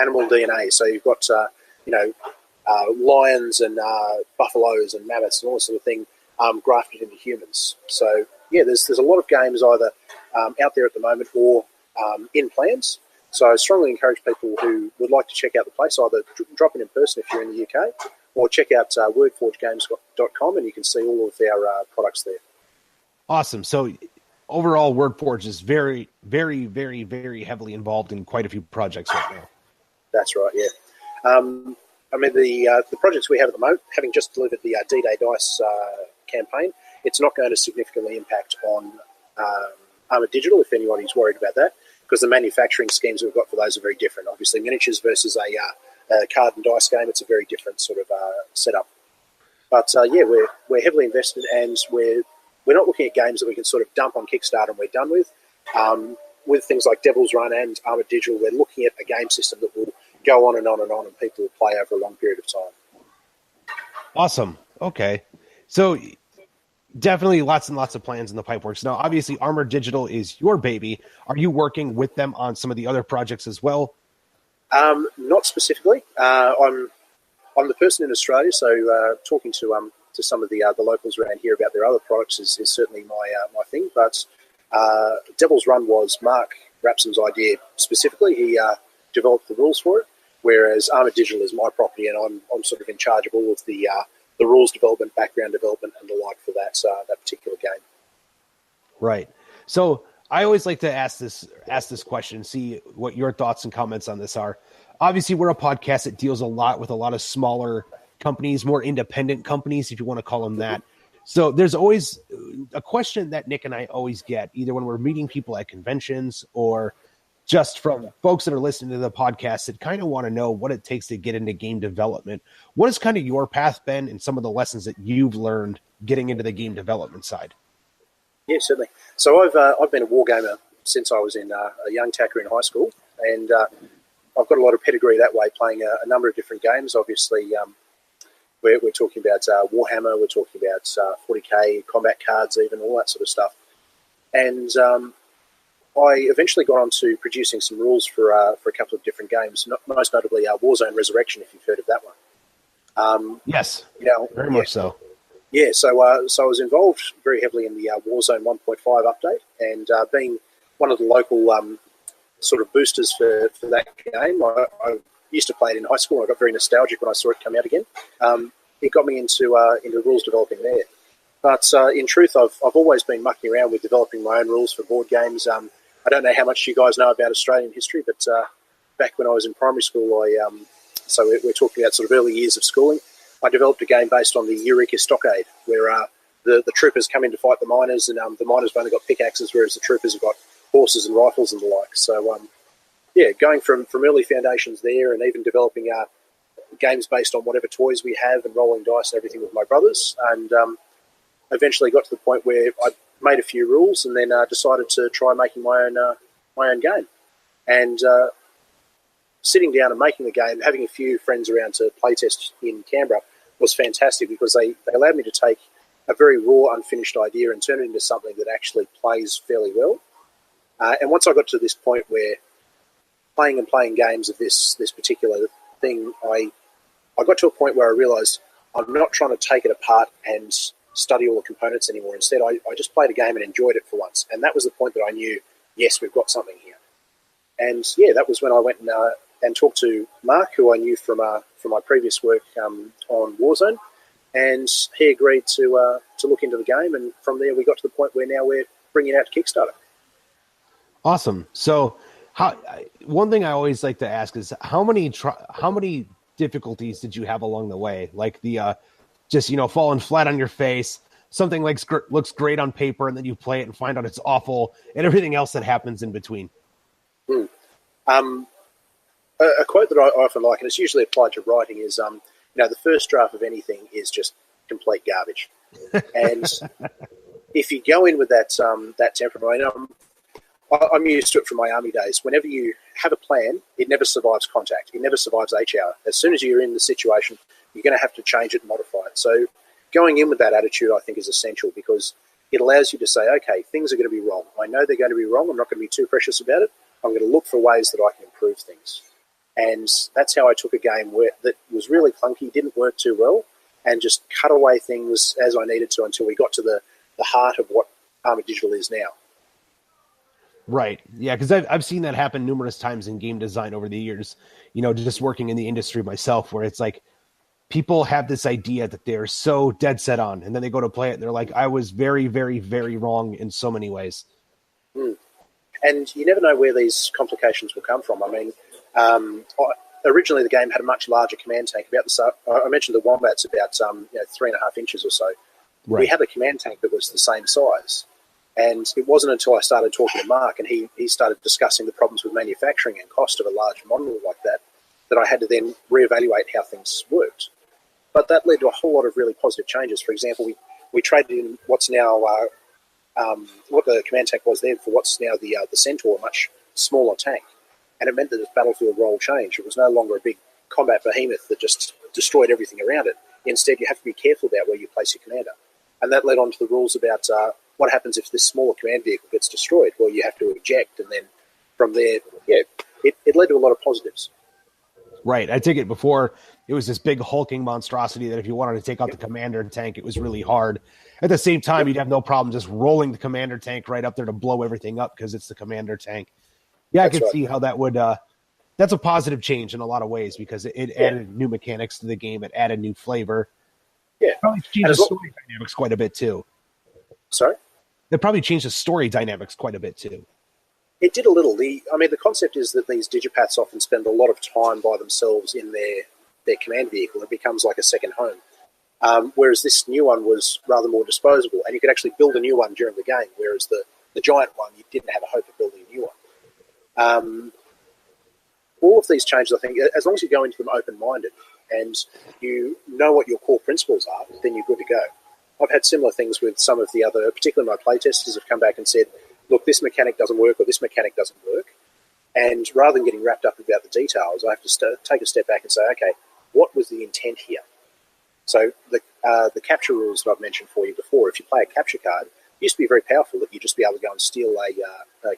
animal DNA. So you've got, lions and buffaloes and mammoths and all that sort of thing grafted into humans. So, yeah, there's a lot of games either out there at the moment or in plans. So I strongly encourage people who would like to check out the place, either drop in person if you're in the UK, or check out wordforgegames.com, and you can see all of our products there. Awesome. So overall, WordForge is very, very, very, very heavily involved in quite a few projects right now. That's right, yeah. The projects we have at the moment, having just delivered the D-Day Dice campaign, it's not going to significantly impact on Armoured Digital, if anybody's worried about that, because the manufacturing schemes we've got for those are very different. Obviously, miniatures versus a card and dice game, it's a very different sort of setup. But, we're heavily invested, and we're not looking at games that we can sort of dump on Kickstarter and we're done with. With things like Devil's Run and Armoured Digital, we're looking at a game system that will go on and on and on, and people will play over a long period of time. Awesome. Okay. So definitely lots and lots of plans in the pipeworks. Now, obviously, Armoured Digital is your baby. Are you working with them on some of the other projects as well? Not specifically. I'm the person in Australia, so talking to some of the locals around here about their other products is certainly my thing. But Devil's Run was Mark Rapsom's idea specifically. He developed the rules for it, whereas Armoured Digital is my property, and I'm sort of in charge of all of the rules development, background development, and the like for that particular game. Right. So I always like to ask this question, see what your thoughts and comments on this are. Obviously, we're a podcast that deals a lot with a lot of smaller companies, more independent companies, if you want to call them that. So there's always a question that Nick and I always get, either when we're meeting people at conventions or just from folks that are listening to the podcast that kind of want to know what it takes to get into game development. What has kind of your path been and some of the lessons that you've learned getting into the game development side? Yeah, certainly. So I've been a wargamer since I was in a young tacker in high school, and I've got a lot of pedigree that way, playing a number of different games. Obviously, we're talking about Warhammer, we're talking about 40k, combat cards, even all that sort of stuff. And I eventually got on to producing some rules for a couple of different games, most notably Warzone Resurrection, if you've heard of that one. Yes, very much so. Yeah, so I was involved very heavily in the Warzone 1.5 update, and being one of the local sort of boosters for that game, I used to play it in high school. I got very nostalgic when I saw it come out again. It got me into rules developing there. But in truth, I've always been mucking around with developing my own rules for board games. I don't know how much you guys know about Australian history, but back when I was in primary school, so we're talking about sort of early years of schooling, I developed a game based on the Eureka Stockade, where the troopers come in to fight the miners, and the miners have only got pickaxes, whereas the troopers have got horses and rifles and the like. So, going from early foundations there, and even developing games based on whatever toys we have, and rolling dice and everything with my brothers, and eventually got to the point where I made a few rules, and then decided to try making my own game. And sitting down and making the game, having a few friends around to playtest in Canberra was fantastic, because they allowed me to take a very raw, unfinished idea and turn it into something that actually plays fairly well. And once I got to this point where playing games of this particular thing, I got to a point where I realised I'm not trying to take it apart and study all the components anymore. Instead, I just played a game and enjoyed it for once. And that was the point that I knew, yes, we've got something here. And that was when I went and talked to Mark, who I knew from my previous work on Warzone, and he agreed to look into the game. And from there, we got to the point where now we're bringing it out to Kickstarter. Awesome. So, one thing I always like to ask is how many difficulties did you have along the way? Like the just falling flat on your face, something like looks great on paper, and then you play it and find out it's awful, and everything else that happens in between. A quote that I often like, and it's usually applied to writing, is the first draft of anything is just complete garbage. And if you go in with that temperament, I'm used to it from my army days. Whenever you have a plan, it never survives contact. It never survives HR. As soon as you're in the situation, you're going to have to change it and modify it. So going in with that attitude, I think, is essential because it allows you to say, okay, things are going to be wrong. I know they're going to be wrong. I'm not going to be too precious about it. I'm going to look for ways that I can improve things. And that's how I took a game that was really clunky, didn't work too well, and just cut away things as I needed to until we got to the heart of what Armoured Digital is now. Right. Yeah, because I've seen that happen numerous times in game design over the years, just working in the industry myself, where it's like people have this idea that they're so dead set on, and then they go to play it and they're like, I was very, very, very wrong in so many ways. Mm. And you never know where these complications will come from. I mean, originally the game had a much larger command tank. I mentioned the Wombat's about 3.5 inches or so. Right. We had a command tank that was the same size. And it wasn't until I started talking to Mark and he started discussing the problems with manufacturing and cost of a large model like that I had to then reevaluate how things worked. But that led to a whole lot of really positive changes. For example, we traded in what's now what the command tank was then for what's now the Centaur, a much smaller tank. And it meant that its battlefield role changed. It was no longer a big combat behemoth that just destroyed everything around it. Instead, you have to be careful about where you place your commander. And that led on to the rules about what happens if this smaller command vehicle gets destroyed. Well, you have to eject, and then from there, it led to a lot of positives. Right. I take it before it was this big hulking monstrosity that if you wanted to take out the commander tank, it was really hard. At the same time, you'd have no problem just rolling the commander tank right up there to blow everything up because it's the commander tank. Yeah, I can see how that would that's a positive change in a lot of ways because it added new mechanics to the game. It added new flavor. Yeah. It probably changed the story dynamics quite a bit too. Sorry? It probably changed the story dynamics quite a bit too. It did a little. The concept is that these digipaths often spend a lot of time by themselves in their command vehicle. It becomes like a second home. Whereas this new one was rather more disposable, and you could actually build a new one during the game, whereas the giant one, you didn't have a hope of building a new one. All of these changes, I think, as long as you go into them open-minded and you know what your core principles are, then you're good to go. I've had similar things with some of the other, particularly my playtesters have come back and said, look, this mechanic doesn't work or this mechanic doesn't work. And rather than getting wrapped up about the details, I have to take a step back and say, okay, what was the intent here? So the capture rules that I've mentioned for you before, if you play a capture card, it used to be very powerful that you'd just be able to go and steal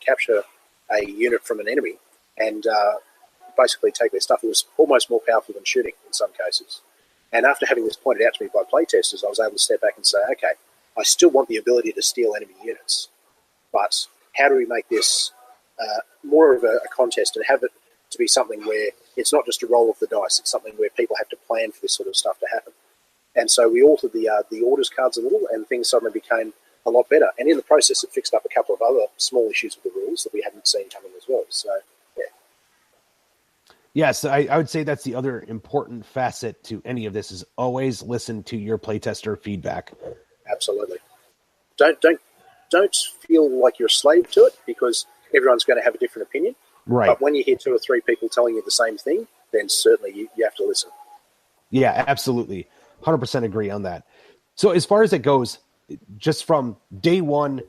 capture a unit from an enemy and basically take their stuff. It was almost more powerful than shooting in some cases. And after having this pointed out to me by playtesters, I was able to step back and say, okay, I still want the ability to steal enemy units, but how do we make this more of a contest and have it to be something where it's not just a roll of the dice, it's something where people have to plan for this sort of stuff to happen. And so we altered the orders cards a little, and things suddenly became a lot better. And in the process, it fixed up a couple of other small issues with the rules that we hadn't seen coming as well. So, yeah. Yes, I would say that's the other important facet to any of this is always listen to your playtester feedback. Absolutely. Don't feel like you're a slave to it because everyone's going to have a different opinion. Right. But when you hear 2 or 3 people telling you the same thing, then certainly you have to listen. Yeah, absolutely. 100% agree on that. So as far as it goes, just from day one,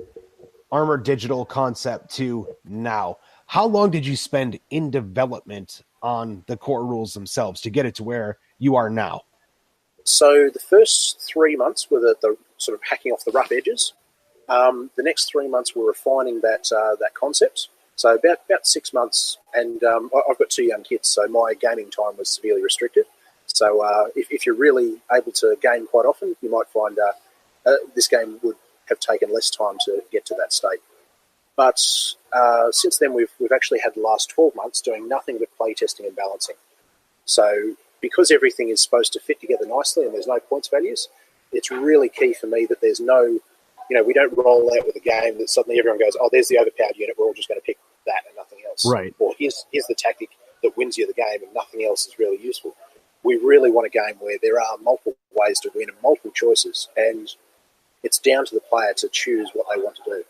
Armoured Digital concept to now, how long did you spend in development on the core rules themselves to get it to where you are now? So the first 3 months were the sort of hacking off the rough edges. The next 3 months were refining that concept. So about 6 months, and I've got 2 young kids, so my gaming time was severely restricted. So if you're really able to game quite often, you might find this game would have taken less time to get to that state. But since then, we've actually had the last 12 months doing nothing but playtesting and balancing. So because everything is supposed to fit together nicely and there's no points values, it's really key for me that there's no, we don't roll out with a game that suddenly everyone goes, oh, there's the overpowered unit, we're all just going to pick that and nothing else. Right. Or here's the tactic that wins you the game and nothing else is really useful. We really want a game where there are multiple ways to win and multiple choices, and it's down to the player to choose what they want to do.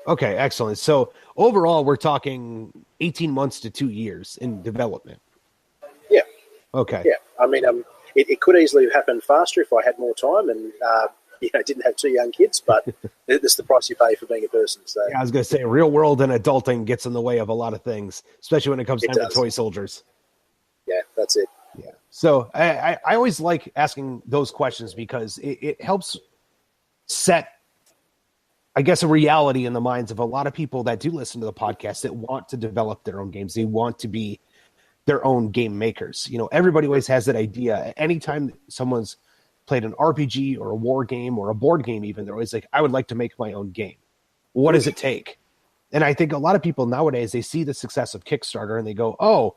Okay, excellent. So overall, we're talking 18 months to 2 years in development. Yeah. Okay. Yeah. I mean, it could easily have happened faster if I had more time, and didn't have 2 young kids, but that's the price you pay for being a person. So yeah, I was going to say, real world and adulting gets in the way of a lot of things, especially when it comes time to toy soldiers. Yeah, that's it. Yeah. So I always like asking those questions because it helps set, I guess, a reality in the minds of a lot of people that do listen to the podcast that want to develop their own games. They want to be their own game makers. Everybody always has that idea. Anytime someone's played an RPG or a war game or a board game, even, they're always like, I would like to make my own game. What does it take? And I think a lot of people nowadays, they see the success of Kickstarter and they go, oh,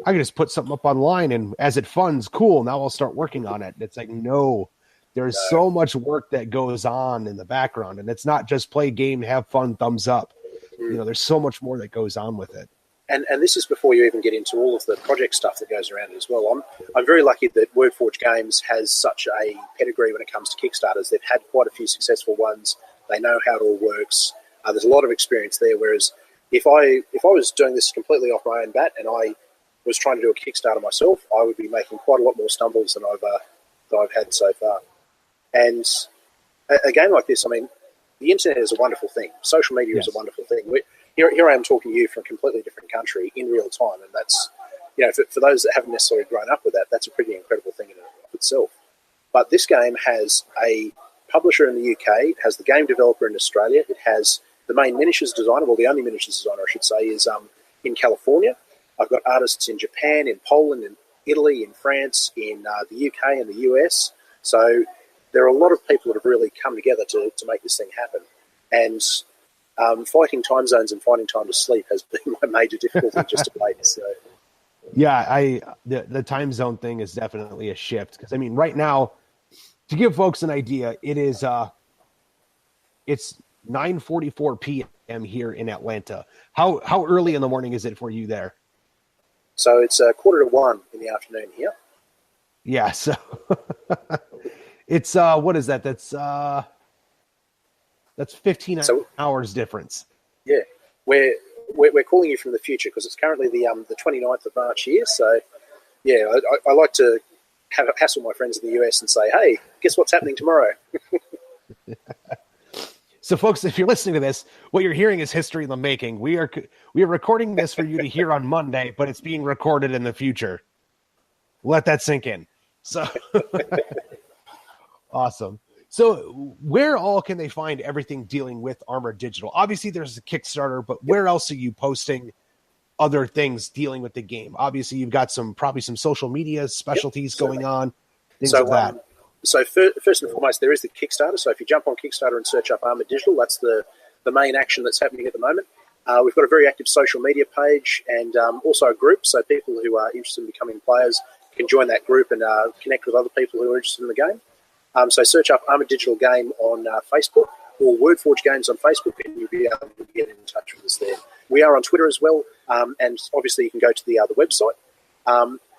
I can just put something up online and as it funds, cool, now I'll start working on it. And it's like, no, there's so much work that goes on in the background. And it's not just play a game, have fun, thumbs up. There's so much more that goes on with it. And this is before you even get into all of the project stuff that goes around it as well. I'm very lucky that WordForge Games has such a pedigree when it comes to Kickstarters. They've had quite a few successful ones. They know how it all works. There's a lot of experience there. Whereas if I was doing this completely off my own bat and I was trying to do a Kickstarter myself, I would be making quite a lot more stumbles than I've had so far. And a game like this, I mean, the internet is a wonderful thing. Social media is a wonderful thing. Here I am talking to you from a completely different country in real time, and that's, for those that haven't necessarily grown up with that, that's a pretty incredible thing in and of itself. But this game has a publisher in the UK, it has the game developer in Australia, it has the main miniatures designer, well, the only miniatures designer, I should say, is in California. I've got artists in Japan, in Poland, in Italy, in France, in the UK and the US. So there are a lot of people that have really come together to make this thing happen. And fighting time zones and finding time to sleep has been my major difficulty just to play this. So. Yeah, the time zone thing is definitely a shift. Because, I mean, right now, to give folks an idea, it's 9:44 p.m. here in Atlanta. How early in the morning is it for you there? So it's 1:45 in the afternoon here. Yeah, so it's what is that? That's 15 hours difference. Yeah, we're calling you from the future because it's currently the 29th of March here. So yeah, I like to hassle my friends in the US and say, hey, guess what's happening tomorrow? So, folks, if you're listening to this, what you're hearing is history in the making. We are recording this for you to hear on Monday, but it's being recorded in the future. Let that sink in. So, awesome. So, where all can they find everything dealing with Armoured Digital? Obviously, there's a Kickstarter, but where else are you posting other things dealing with the game? Obviously, you've got probably some social media specialties going on, things like that. So first and foremost, there is the Kickstarter. So if you jump on Kickstarter and search up Armoured Digital, that's the main action that's happening at the moment. We've got a very active social media page and also a group. So people who are interested in becoming players can join that group and connect with other people who are interested in the game. So search up Armoured Digital Game on Facebook or WordForge Games on Facebook and you'll be able to get in touch with us there. We are on Twitter as well. And obviously you can go to the website.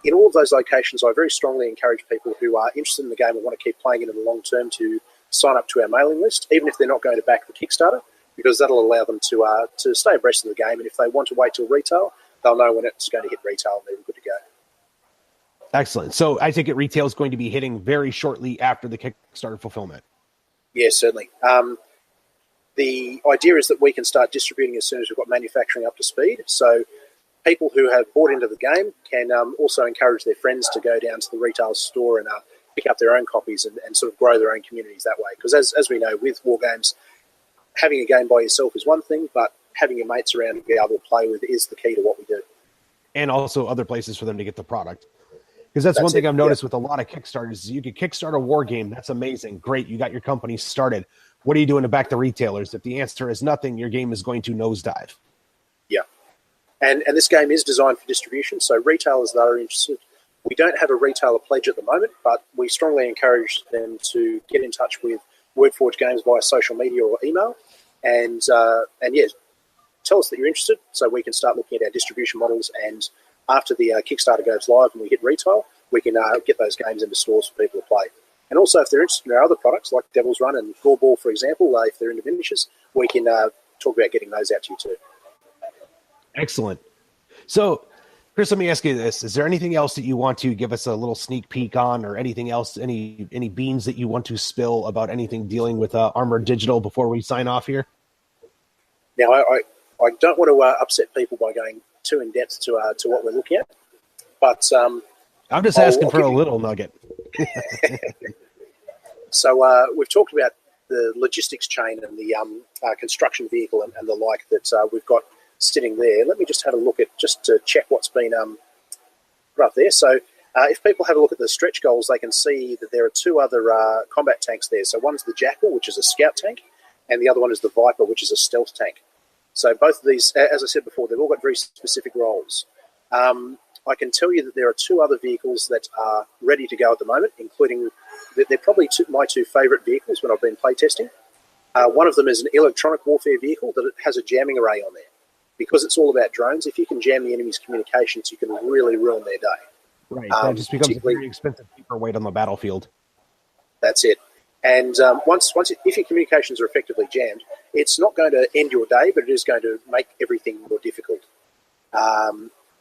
In all of those locations, I very strongly encourage people who are interested in the game and want to keep playing it in the long term to sign up to our mailing list, even if they're not going to back the Kickstarter, because that'll allow them to stay abreast of the game. And if they want to wait till retail, they'll know when it's going to hit retail and they're good to go. Excellent. So I think retail is going to be hitting very shortly after the Kickstarter fulfillment. Yes, certainly. The idea is that we can start distributing as soon as we've got manufacturing up to speed. So people who have bought into the game can also encourage their friends to go down to the retail store and pick up their own copies and sort of grow their own communities that way. Because as we know, with war games, having a game by yourself is one thing, but having your mates around to be able to play with is the key to what we do. And also other places for them to get the product. Because that's one thing I've noticed with a lot of Kickstarters is you can kickstart a war game. That's amazing. Great. You got your company started. What are you doing to back the retailers? If the answer is nothing, your game is going to nosedive. Yeah. And this game is designed for distribution, so retailers that are interested, we don't have a retailer pledge at the moment, but we strongly encourage them to get in touch with WordForge Games via social media or email, and tell us that you're interested so we can start looking at our distribution models, and after the Kickstarter goes live and we hit retail, we can get those games into stores for people to play. And also, if they're interested in our other products, like Devil's Run and Goreball, for example, if they're into miniatures, we can talk about getting those out to you too. Excellent. So Chris, let me ask you this. Is there anything else that you want to give us a little sneak peek on, or anything else, any beans that you want to spill about anything dealing with Armoured Digital before we sign off here? Now, I don't want to upset people by going too in depth to what we're looking at, but I'm just asking for a little nugget. So we've talked about the logistics chain and the construction vehicle and the like that we've got sitting there. Let me just have a look at, just to check what's been right there. So if people have a look at the stretch goals, they can see that there are two other combat tanks there. So one's the Jackal, which is a scout tank, and the other one is the Viper, which is a stealth tank. So both of these, as I said before, they've all got very specific roles. I can tell you that there are two other vehicles that are ready to go at the moment, including, they're probably my two favourite vehicles when I've been playtesting. One of them is an electronic warfare vehicle that has a jamming array on there. Because it's all about drones, if you can jam the enemy's communications, you can really ruin their day. Right, that just becomes a very expensive paperweight on the battlefield. That's it. And if your communications are effectively jammed, it's not going to end your day, but it is going to make everything more difficult.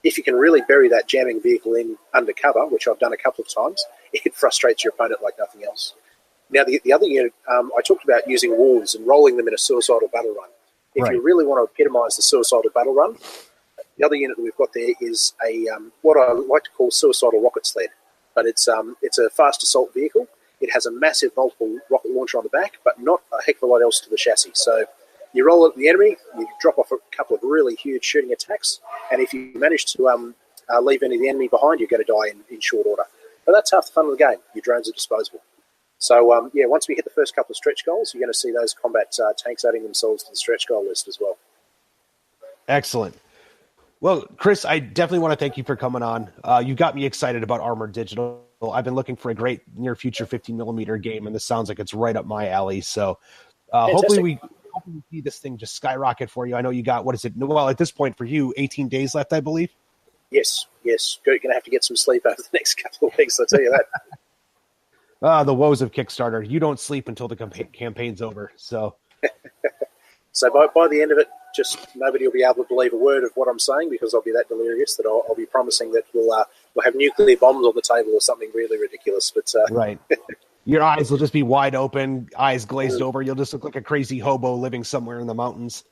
If you can really bury that jamming vehicle in undercover, which I've done a couple of times, it frustrates your opponent like nothing else. Now, the other unit, I talked about using wolves and rolling them in a suicidal battle run. If you really want to epitomise the suicidal battle run, the other unit that we've got there is a what I like to call suicidal rocket sled. But it's a fast assault vehicle. It has a massive multiple rocket launcher on the back, but not a heck of a lot else to the chassis. So you roll at the enemy, you drop off a couple of really huge shooting attacks, and if you manage to leave any of the enemy behind, you're going to die in short order. But that's half the fun of the game. Your drones are disposable. So, once we hit the first couple of stretch goals, you're going to see those combat tanks adding themselves to the stretch goal list as well. Excellent. Well, Chris, I definitely want to thank you for coming on. You got me excited about Armoured Digital. I've been looking for a great near future 15mm game, and this sounds like it's right up my alley. So hopefully we see this thing just skyrocket for you. I know you got, what is it? Well, at this point for you, 18 days left, I believe. Yes. You're going to have to get some sleep over the next couple of weeks, I'll tell you that. The woes of Kickstarter. You don't sleep until the campaign's over. So so by the end of it, just nobody will be able to believe a word of what I'm saying, because I'll be that delirious that I'll be promising that we'll have nuclear bombs on the table or something really ridiculous. But right. Your eyes will just be wide open, eyes glazed over. You'll just look like a crazy hobo living somewhere in the mountains.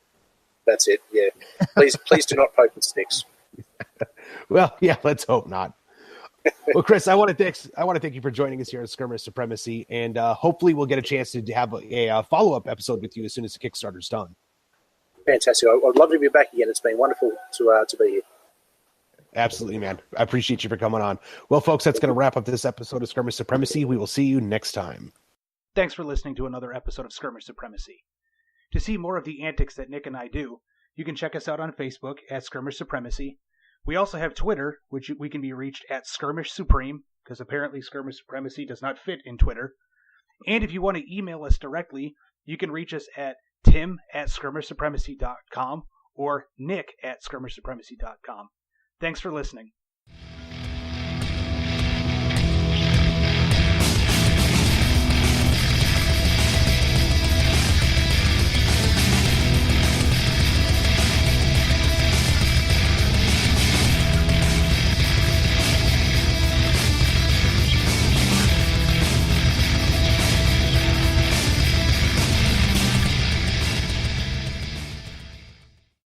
That's it, yeah. Please do not poke with sticks. Well, yeah, let's hope not. Well, Chris, I want to thank you for joining us here at Skirmish Supremacy, and hopefully we'll get a chance to have a follow-up episode with you as soon as the Kickstarter's done. Fantastic. I'd love to be back again. It's been wonderful to be here. Absolutely, man. I appreciate you for coming on. Well, folks, that's going to wrap up this episode of Skirmish Supremacy. We will see you next time. Thanks for listening to another episode of Skirmish Supremacy. To see more of the antics that Nick and I do, you can check us out on Facebook at Skirmish Supremacy. We also have Twitter, which we can be reached at Skirmish Supreme, because apparently Skirmish Supremacy does not fit in Twitter. And if you want to email us directly, you can reach us at tim@skirmishsupremacy.com or nick@skirmishsupremacy.com. Thanks for listening.